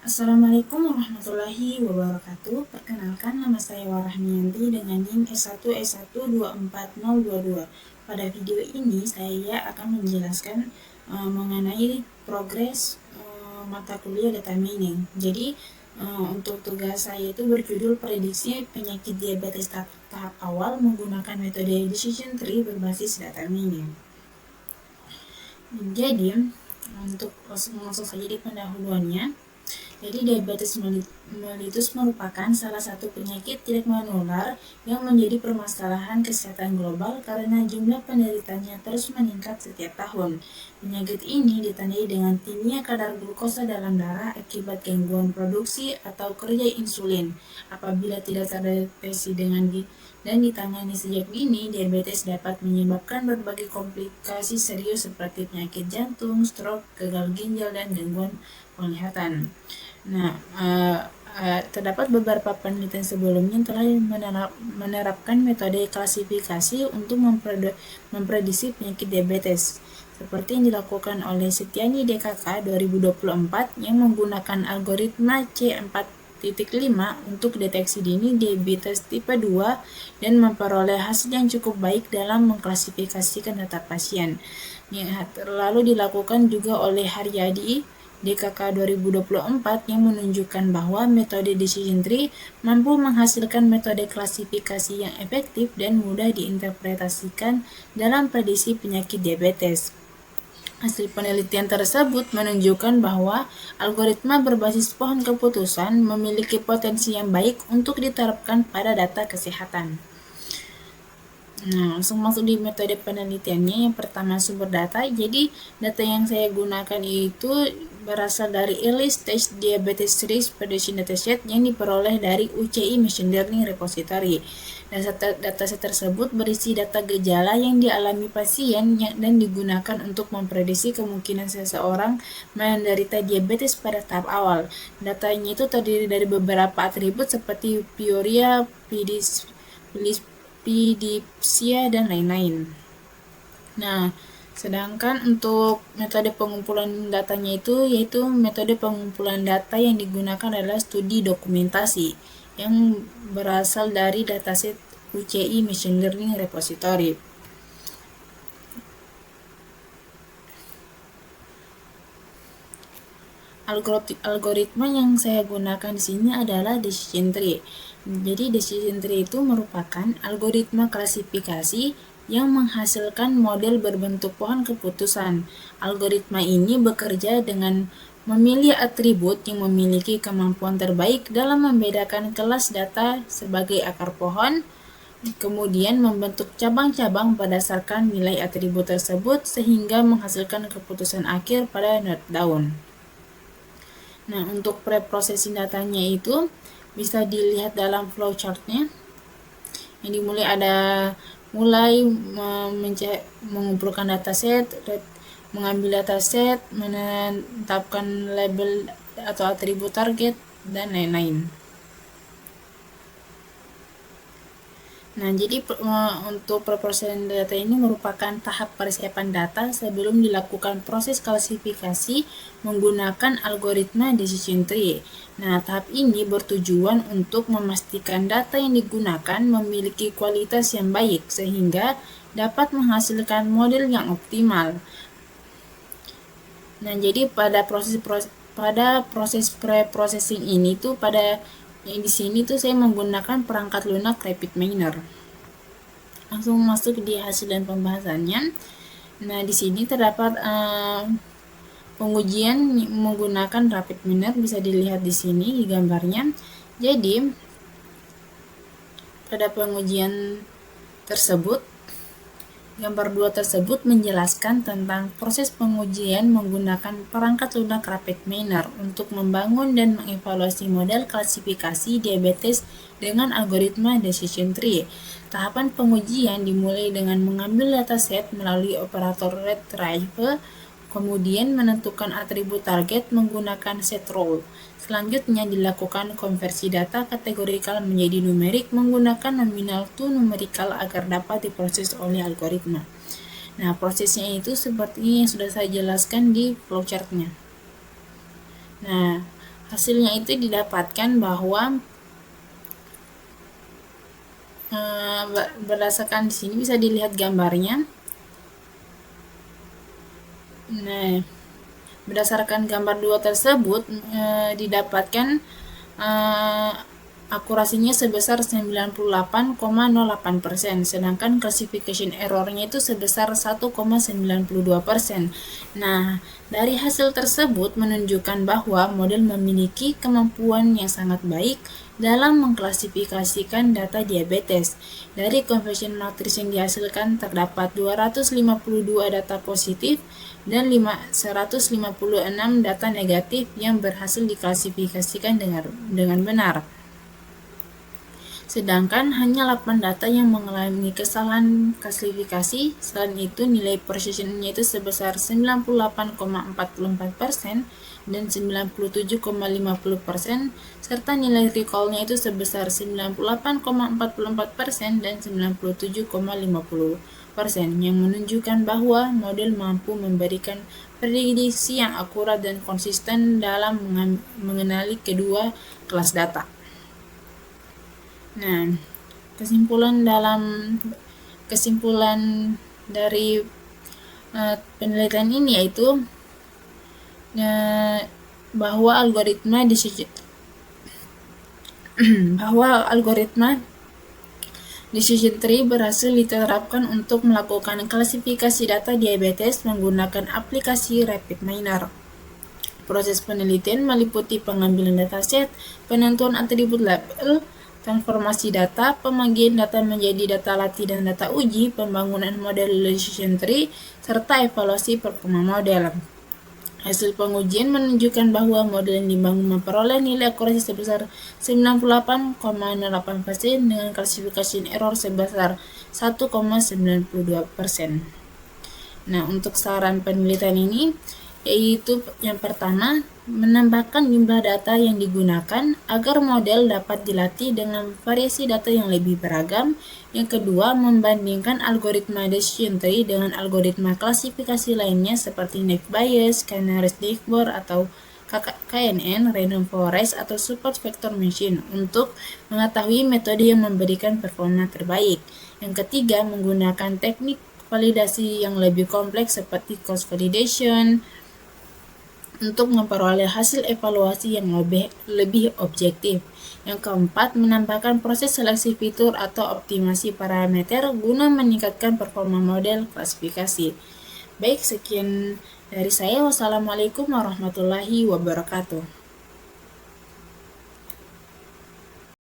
Assalamualaikum warahmatullahi wabarakatuh. Perkenalkan, nama saya Warahmiyanti dengan NIM S1S1240222. Pada video ini saya akan menjelaskan mengenai progres mata kuliah data mining. Jadi untuk tugas saya itu berjudul prediksi penyakit diabetes tahap awal menggunakan metode decision tree berbasis data mining. Jadi untuk langsung saja di pendahuluannya. Jadi diabetes mellitus merupakan salah satu penyakit tidak menular yang menjadi permasalahan kesehatan global karena jumlah penderitanya terus meningkat setiap tahun. Penyakit ini ditandai dengan tingginya kadar glukosa dalam darah akibat gangguan produksi atau kerja insulin. Apabila tidak terdeteksi dan ditangani sejak dini, diabetes dapat menyebabkan berbagai komplikasi serius seperti penyakit jantung, stroke, gagal ginjal, dan gangguan penglihatan. Nah, terdapat beberapa penelitian sebelumnya yang telah menerapkan metode klasifikasi untuk memprediksi penyakit diabetes, seperti yang dilakukan oleh Setiani DKK 2024 yang menggunakan algoritma C4.5 untuk deteksi dini diabetes tipe 2 dan memperoleh hasil yang cukup baik dalam mengklasifikasikan data pasien. Lalu dilakukan juga oleh Haryadi DKK 2024 yang menunjukkan bahwa metode decision tree mampu menghasilkan metode klasifikasi yang efektif dan mudah diinterpretasikan dalam prediksi penyakit diabetes. Hasil penelitian tersebut menunjukkan bahwa algoritma berbasis pohon keputusan memiliki potensi yang baik untuk diterapkan pada data kesehatan. Nah, langsung masuk di metode penelitiannya. Yang pertama, sumber data. Jadi, data yang saya gunakan itu berasal dari Early Stage Diabetes Risk Prediction Dataset yang diperoleh dari UCI Machine Learning Repository. Dataset tersebut berisi data gejala yang dialami pasien dan digunakan untuk memprediksi kemungkinan seseorang menderita diabetes pada tahap awal. Datanya itu terdiri dari beberapa atribut seperti piuria, pedipsia, dan lain-lain. Nah, sedangkan untuk metode pengumpulan datanya itu yaitu metode pengumpulan data yang digunakan adalah studi dokumentasi yang berasal dari dataset UCI Machine Learning Repository. Algoritma yang saya gunakan di sini adalah decision tree. Jadi decision tree itu merupakan algoritma klasifikasi yang menghasilkan model berbentuk pohon keputusan. Algoritma ini bekerja dengan memilih atribut yang memiliki kemampuan terbaik dalam membedakan kelas data sebagai akar pohon, kemudian membentuk cabang-cabang berdasarkan nilai atribut tersebut sehingga menghasilkan keputusan akhir pada node daun. Nah, untuk pre-processing datanya itu bisa dilihat dalam flowchart-nya. Yang dimulai mengumpulkan dataset, mengambil dataset, menetapkan label atau atribut target, dan lain-lain. Nah, jadi untuk pre-processing data ini merupakan tahap persiapan data sebelum dilakukan proses klasifikasi menggunakan algoritma decision tree. Nah, tahap ini bertujuan untuk memastikan data yang digunakan memiliki kualitas yang baik sehingga dapat menghasilkan model yang optimal. Nah, jadi pada proses pre-processing ini tuh yang di sini tuh saya menggunakan perangkat lunak Rapid Miner. Langsung masuk di hasil dan pembahasannya. Nah, di sini terdapat pengujian menggunakan Rapid Miner, bisa dilihat di sini di gambarnya. Jadi pada pengujian tersebut, gambar 2 tersebut menjelaskan tentang proses pengujian menggunakan perangkat lunak Rapid Miner untuk membangun dan mengevaluasi model klasifikasi diabetes dengan algoritma decision tree. Tahapan pengujian dimulai dengan mengambil dataset melalui operator retrieve, kemudian menentukan atribut target menggunakan set row. Selanjutnya dilakukan konversi data kategorikal menjadi numerik menggunakan nominal to numerical agar dapat diproses oleh algoritma. Nah, prosesnya itu seperti yang sudah saya jelaskan di flowchart-nya. Nah, hasilnya itu didapatkan bahwa berdasarkan di sini bisa dilihat gambarnya. Nah, berdasarkan gambar 2 tersebut didapatkan akurasinya sebesar 98,08%, sedangkan classification errornya itu sebesar 1,92%. Nah, dari hasil tersebut menunjukkan bahwa model memiliki kemampuan yang sangat baik dalam mengklasifikasikan data diabetes. Dari conversion matrix yang dihasilkan terdapat 252 data positif dan 156 data negatif yang berhasil diklasifikasikan dengan benar. Sedangkan hanya 8 data yang mengalami kesalahan klasifikasi. Selain itu, nilai precision-nya itu sebesar 98,44% dan 97,50%, serta nilai recall-nya itu sebesar 98,44% dan 97,50%, yang menunjukkan bahwa model mampu memberikan prediksi yang akurat dan konsisten dalam mengenali kedua kelas data. Nah, kesimpulan dari penelitian ini yaitu bahwa algoritma decision tree berhasil diterapkan untuk melakukan klasifikasi data diabetes menggunakan aplikasi RapidMiner. Proses penelitian meliputi pengambilan dataset, penentuan atribut label, transformasi data, pembagian data menjadi data latih dan data uji, pembangunan model decision tree, serta evaluasi performa model. Hasil pengujian menunjukkan bahwa model yang dibangun memperoleh nilai akurasi sebesar 98,08% dengan klasifikasi error sebesar 1,92%. Nah, untuk saran penelitian ini yaitu yang pertama, menambahkan jumlah data yang digunakan agar model dapat dilatih dengan variasi data yang lebih beragam. Yang kedua, membandingkan algoritma decision tree dengan algoritma klasifikasi lainnya seperti Naive Bayes, Canarese Dashboard, atau KNN, Random Forest, atau Support Vector Machine untuk mengetahui metode yang memberikan performa terbaik. Yang ketiga, menggunakan teknik validasi yang lebih kompleks seperti cross validation untuk memperoleh hasil evaluasi yang lebih objektif. Yang keempat, menambahkan proses seleksi fitur atau optimasi parameter guna meningkatkan performa model klasifikasi. Baik, sekian dari saya. Wassalamualaikum warahmatullahi wabarakatuh.